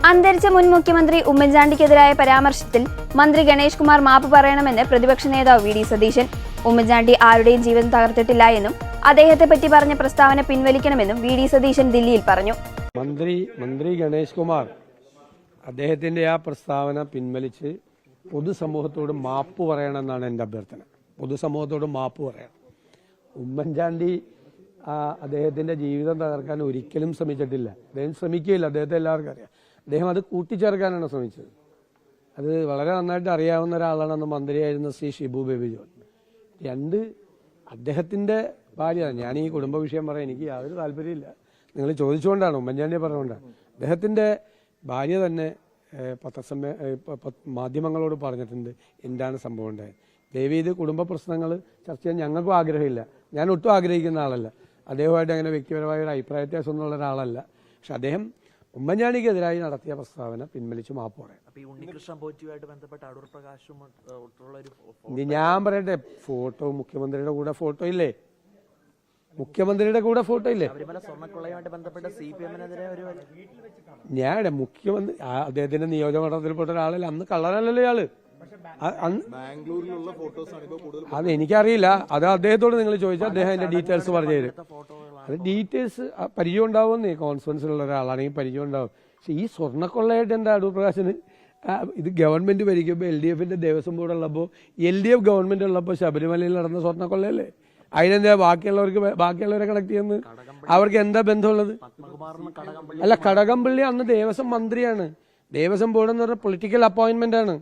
അന്തരിച്ച മുൻ മുഖ്യമന്ത്രി ഉമ്മൻചാണ്ടിക്കെതിരായ പരാമർശത്തിൽ മന്ത്രി ഗണേഷ് കുമാർ മാപ്പ് പറയണമെന്ന് പ്രതിപക്ഷ നേതാവ് വി ഡി സതീശൻ. ഉമ്മൻചാണ്ടി ആരുടെയും ജീവൻ തകർത്തിട്ടില്ല എന്നും അദ്ദേഹത്തെ പറ്റി പറഞ്ഞ പ്രസ്താവന പിൻവലിക്കണമെന്നും വി ഡി സതീശൻ ദില്ലിയിൽ പറഞ്ഞു. മന്ത്രി ഗണേഷ് കുമാർ അദ്ദേഹത്തിന്റെ ആ പ്രസ്താവന പിൻവലിച്ച് പൊതുസമൂഹത്തോട് മാപ്പ് പറയണമെന്നാണ് എൻ്റെ അഭ്യർത്ഥന. പൊതുസമൂഹത്തോട് മാപ്പ് പറയണം. ഉമ്മൻചാണ്ടി അദ്ദേഹത്തിന്റെ ജീവിതം തകർക്കാൻ ഒരിക്കലും ശ്രമിച്ചിട്ടില്ല. അദ്ദേഹം ശ്രമിക്കുകയില്ല. അദ്ദേഹത്തെ എല്ലാവർക്കും അറിയാം. അദ്ദേഹം അത് കൂട്ടിച്ചേർക്കാനാണ് ശ്രമിച്ചത്. അത് വളരെ നന്നായിട്ട് അറിയാവുന്ന ഒരാളാണ് അന്ന് മന്ത്രിയായിരുന്ന ശ്രീ ഷിബു ബേബി ജോൺ. അദ്ദേഹത്തിന്റെ ഭാര്യ, ഞാൻ ഈ കുടുംബ വിഷയം പറയാൻ എനിക്ക് യാതൊരു താല്പര്യമില്ല, നിങ്ങൾ ചോദിച്ചുകൊണ്ടാണ്, ഉമ്മൻചാണ്ടിയെ പറഞ്ഞുകൊണ്ടാണ്. അദ്ദേഹത്തിന്റെ ഭാര്യ തന്നെ മാധ്യമങ്ങളോട് പറഞ്ഞിട്ടുണ്ട് എന്താണ് സംഭവം ഉണ്ടായത്. ദേവി, ഇത് കുടുംബ പ്രശ്നങ്ങൾ ചർച്ച ചെയ്യാൻ ഞങ്ങൾക്കും ആഗ്രഹമില്ല. ഞാൻ ഒട്ടും ആഗ്രഹിക്കുന്ന ആളല്ല. അദ്ദേഹമായിട്ട് അങ്ങനെ വ്യക്തിപരമായ ഒരു അഭിപ്രായ വ്യത്യാസം ഒന്നുള്ള ഒരാളല്ല. പക്ഷെ അദ്ദേഹം ഉമ്മൻചാണ്ടിക്കെതിരായി നടത്തിയ പ്രസ്താവന പിൻവലിച്ച് മാപ്പ് പറയാം. ഞാൻ പറയട്ടെ, ഫോട്ടോ മുഖ്യമന്ത്രിയുടെ കൂടെ ഫോട്ടോ ഇല്ലേ? ഞാൻ മുഖ്യമന്ത്രി അദ്ദേഹത്തിന്റെ നിയോജകമണ്ഡലത്തിൽപ്പെട്ട ഒരാളല്ല. അന്ന് കള്ളനല്ലല്ലോ ഇയാള്. അത് എനിക്കറിയില്ല. അത് അദ്ദേഹത്തോട് നിങ്ങൾ ചോദിച്ചാൽ അദ്ദേഹം അതിന്റെ ഡീറ്റെയിൽസ് പറഞ്ഞു തരും. അത് ഡീറ്റെയിൽസ് പരിചയം ഉണ്ടാവുമെന്നേ. കോൺഫറൻസിലുള്ള ഒരാളാണെങ്കിൽ പരിചയം ഉണ്ടാവും. പക്ഷെ ഈ സ്വർണ്ണക്കൊള്ളയായിട്ട് എന്താ അടൂർ പ്രകാശന്? ഇത് ഗവൺമെന്റ് ഭരിക്കുമ്പോൾ LDFന്റെ ദേവസ്വം ബോർഡ് ഉള്ളപ്പോൾ, LDF ഗവൺമെന്റ് ഉള്ളപ്പോൾ ശബരിമലയിൽ നടന്ന സ്വർണ്ണക്കൊള്ളയല്ലേ? അതിനെന്താ ബാക്കിയുള്ളവരെ കണക്ട് ചെയ്യുന്നത്? അവർക്ക് എന്താ ബന്ധമുള്ളത്? അല്ല, കടകംപള്ളി അന്ന് ദേവസ്വം മന്ത്രിയാണ്. ദേവസ്വം ബോർഡ് എന്ന് പറഞ്ഞാൽ പൊളിറ്റിക്കൽ അപ്പോയിന്റ്മെന്റ് ആണ്.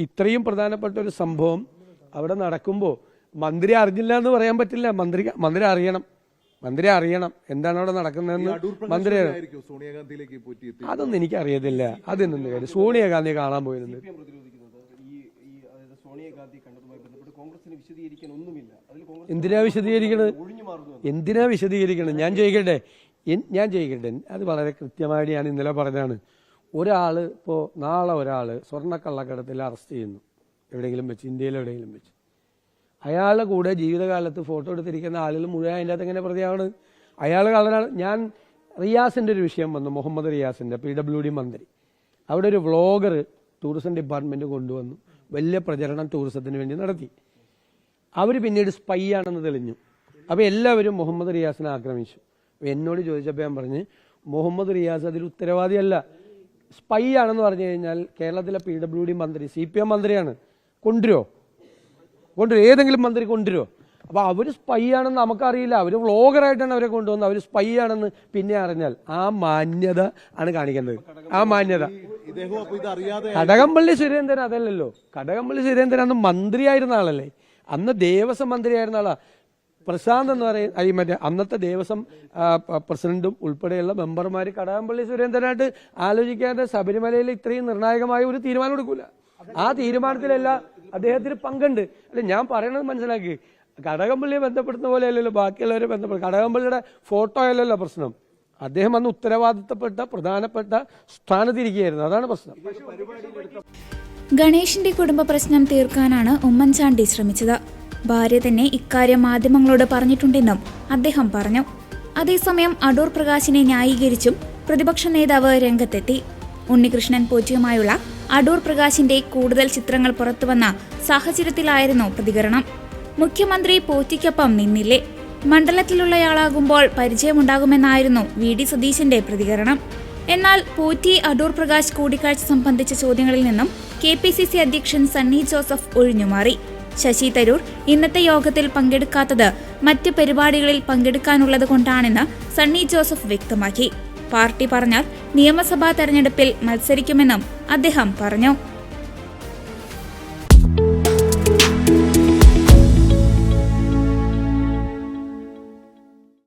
ഇത്രയും പ്രധാനപ്പെട്ട ഒരു സംഭവം അവിടെ നടക്കുമ്പോൾ മന്ത്രി അറിഞ്ഞില്ല എന്ന് പറയാൻ പറ്റില്ല. മന്ത്രി അറിയണം എന്താണ് അവിടെ നടക്കുന്നതെന്ന്. മന്ത്രി അതൊന്നും എനിക്ക് അറിയത്തില്ല. അതെന്തെന്ന് കാര്യം സോണിയാഗാന്ധിയെ കാണാൻ പോയിരുന്നു. എന്തിനാ വിശദീകരിക്കണത്? ഞാൻ ചോദിക്കട്ടെ, അത് വളരെ കൃത്യമായിട്ട് ഞാൻ ഇന്നലെ പറഞ്ഞാണ്. ഒരാൾ ഇപ്പോൾ നാളെ സ്വർണ്ണക്കള്ളക്കടത്തിൽ അറസ്റ്റ് ചെയ്യുന്നു, എവിടെയെങ്കിലും വെച്ച്, ഇന്ത്യയിൽ എവിടെയെങ്കിലും വെച്ച്. അയാളുടെ കൂടെ ജീവിതകാലത്ത് ഫോട്ടോ എടുത്തിരിക്കുന്ന ആളുകൾ മുഴുവൻ അതിൻ്റെ അകത്ത് എങ്ങനെ പ്രതിയാണ്? അയാൾ കള്ളനാണ്. ഞാൻ റിയാസിൻ്റെ ഒരു വിഷയം വന്നു, മുഹമ്മദ് റിയാസിൻ്റെ, PWD മന്ത്രി. അവിടെ ഒരു വ്ളോഗർ ടൂറിസം ഡിപ്പാർട്ട്മെൻറ്റ് കൊണ്ടുവന്നു, വലിയ പ്രചരണം ടൂറിസത്തിന് വേണ്ടി നടത്തി. അവർ പിന്നീട് സ്പൈ ആണെന്ന് തെളിഞ്ഞു. അപ്പോൾ എല്ലാവരും മുഹമ്മദ് റിയാസിനെ ആക്രമിച്ചു. എന്നോട് ചോദിച്ചപ്പോൾ ഞാൻ പറഞ്ഞ്, മുഹമ്മദ് റിയാസ് അതിൽ ഉത്തരവാദിയല്ല. സ്പൈ ആണെന്ന് പറഞ്ഞു കഴിഞ്ഞാൽ കേരളത്തിലെ PWD മന്ത്രി CPM മന്ത്രിയാണ്. കൊണ്ടുവരുമോ? ഏതെങ്കിലും മന്ത്രി കൊണ്ടുവരുമോ? അപ്പോൾ അവർ സ്പൈ ആണെന്ന് നമുക്കറിയില്ല. അവർ വ്ളോഗറായിട്ടാണ് അവരെ കൊണ്ടുവന്നത്. അവർ സ്പൈ ആണെന്ന് പിന്നെ അറിഞ്ഞാൽ ആ മാന്യത ആണ് കാണിക്കേണ്ടത്. ആ മാന്യത. കടകംപള്ളി സുരേന്ദ്രൻ അതല്ലല്ലോ. കടകംപള്ളി സുരേന്ദ്രൻ അന്ന് മന്ത്രിയായിരുന്ന ആളല്ലേ? അന്ന് ദേവസ്വം മന്ത്രിയായിരുന്ന ആളാ. പ്രശാന്ത് എന്ന് പറയുന്ന അന്നത്തെ ദേവസ്വം പ്രസിഡന്റും ഉൾപ്പെടെയുള്ള മെമ്പർമാർ കടകംപള്ളി സുരേന്ദ്രനായിട്ട് ആലോചിക്കാതെ ശബരിമലയിൽ ഇത്രയും നിർണായകമായ ഒരു തീരുമാനം എടുക്കൂല. ആ തീരുമാനത്തിലെല്ലാം അദ്ദേഹത്തിന് പങ്കുണ്ട്. അല്ലെ, ഞാൻ പറയണത് മനസ്സിലാക്കി. കടകംപള്ളിയെ ബന്ധപ്പെടുന്ന പോലെ അല്ലല്ലോ ബാക്കിയുള്ളവരെ ബന്ധപ്പെടും. കടകംപള്ളിയുടെ ഫോട്ടോ അല്ലല്ലോ പ്രശ്നം. അദ്ദേഹം അന്ന് ഉത്തരവാദിത്തപ്പെട്ട പ്രധാനപ്പെട്ട സ്ഥാനത്തിരിക്കുകയായിരുന്നു. അതാണ് പ്രശ്നം. ഗണേഷിന്റെ കുടുംബ പ്രശ്നം തീർക്കാനാണ് ഉമ്മൻചാണ്ടി ശ്രമിച്ചത്. ഭാര്യ തന്നെ ഇക്കാര്യം മാധ്യമങ്ങളോട് പറഞ്ഞിട്ടുണ്ടെന്നും അദ്ദേഹം പറഞ്ഞു. അതേസമയം അടൂർ പ്രകാശിനെ ന്യായീകരിച്ചും പ്രതിപക്ഷ നേതാവ് രംഗത്തെത്തി. ഉണ്ണികൃഷ്ണൻ പോറ്റിയുമായുള്ള അടൂർ പ്രകാശിന്റെ കൂടുതൽ ചിത്രങ്ങൾ പുറത്തുവന്ന സാഹചര്യത്തിലായിരുന്നു പ്രതികരണം. മുഖ്യമന്ത്രി പോറ്റിക്കൊപ്പം നിന്നില്ലേ? മണ്ഡലത്തിലുള്ളയാളാകുമ്പോൾ പരിചയമുണ്ടാകുമെന്നായിരുന്നു VD സതീശന്റെ പ്രതികരണം. എന്നാൽ പോറ്റി അടൂർ പ്രകാശ് കൂടിക്കാഴ്ച സംബന്ധിച്ച ചോദ്യങ്ങളിൽ നിന്നും KPCC അധ്യക്ഷൻ സണ്ണി ജോസഫ് ഒഴിഞ്ഞുമാറി. ശശി തരൂർ ഇന്നത്തെ യോഗത്തിൽ പങ്കെടുക്കാത്തത് മറ്റ് പരിപാടികളിൽ പങ്കെടുക്കാനുള്ളത് കൊണ്ടാണെന്ന് സണ്ണി ജോസഫ് വ്യക്തമാക്കി. പാർട്ടി പറഞ്ഞാൽ നിയമസഭാ തെരഞ്ഞെടുപ്പിൽ മത്സരിക്കുമെന്നും അദ്ദേഹം പറഞ്ഞു.